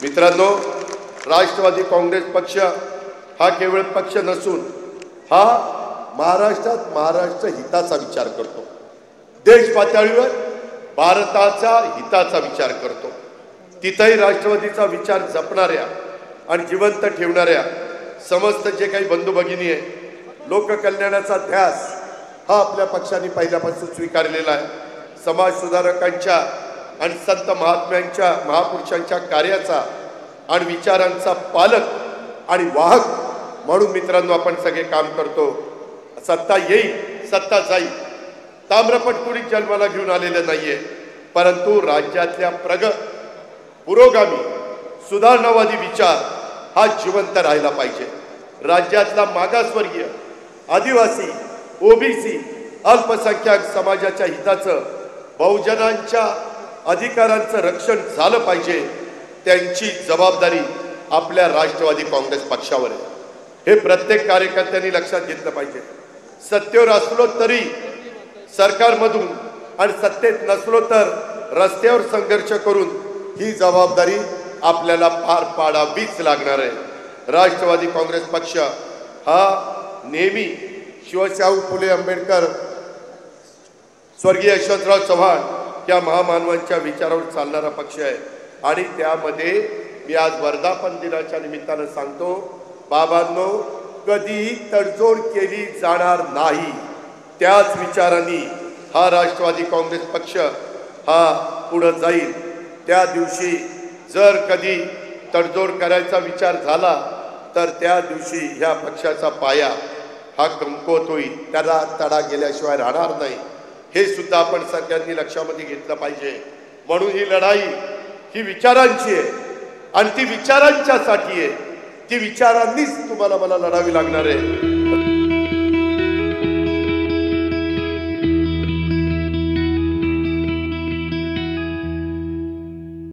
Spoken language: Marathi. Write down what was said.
मित्रांनो, राष्ट्रवादी काँग्रेस पक्ष हा केवळ पक्ष नसून हा महाराष्ट्रात महाराष्ट्र हिताचा विचार करतो, देश पातळीवर भारताचा हिताचा विचार करतो। तिथेही राष्ट्रवादीचा विचार जपणाऱ्या आणि जिवंत ठेवणाऱ्या समस्त जे काही बंधू भगिनी आहे, लोककल्याणाचा ध्यास हा आपल्या पक्षाने पहिल्यापासून स्वीकारलेला आहे। समाज सुधारकांच्या आणि संत महात्म्यांच्या महापुरुषांच्या कार्याचा आणि विचारांचा पालक आणि वाहक म्हणून मित्रांनो आपण सगळे काम करतो। सत्ता येईल सत्ता जाईल, ताम्रपट कुणी जन्माला घेऊन आलेलं नाहीये, परंतु राज्यातल्या पुरोगामी सुधारणावादी विचार हा जिवंत राहिला पाहिजे। राज्यातला मागासवर्गीय, आदिवासी, ओबीसी, अल्पसंख्याक समाजाच्या हिताचं, बहुजनांच्या अधिकारांचं रक्षण झालं पाहिजे। त्यांची जबाबदारी आपल्या राष्ट्रवादी काँग्रेस पक्षावर आहे, हे प्रत्येक कार्यकर्त्यांनी लक्षात घेतलं पाहिजे। सत्तेवर असलो तरी सरकारमधून आणि सत्तेत नसलो तर रस्त्यावर संघर्ष करून ही जबाबदारी आपल्याला पार पाडावीच लागणार आहे। राष्ट्रवादी काँग्रेस पक्ष हा नेहमी शिवशाहू फुले आंबेडकर, स्वर्गीय यशवंतराव चव्हाण या महामानवांच्या विचारावर चालणारा पक्ष आहे। आणि त्यामध्ये मी आज वर्धापन दिनाच्या निमित्तानं सांगतो, बाबांनो, कधीही तडजोड केली जाणार नाही। त्याच विचारांनी हा राष्ट्रवादी काँग्रेस पक्ष हा पुढे जाईल। त्या दिवशी जर कधी तडजोड करायचा विचार झाला तर त्या दिवशी ह्या पक्षाचा पाया हा कमकुवत होईल, त्याला तडा गेल्याशिवाय राहणार नाही। हे सुद्धा आपण सगळ्यांनी लक्षामध्ये घेतलं पाहिजे। म्हणून ही लढाई ही विचारांची आहे आणि ती विचारांच्यासाठी आहे, ती विचारांनीच तुम्हाला मला लढावी लागणार आहे।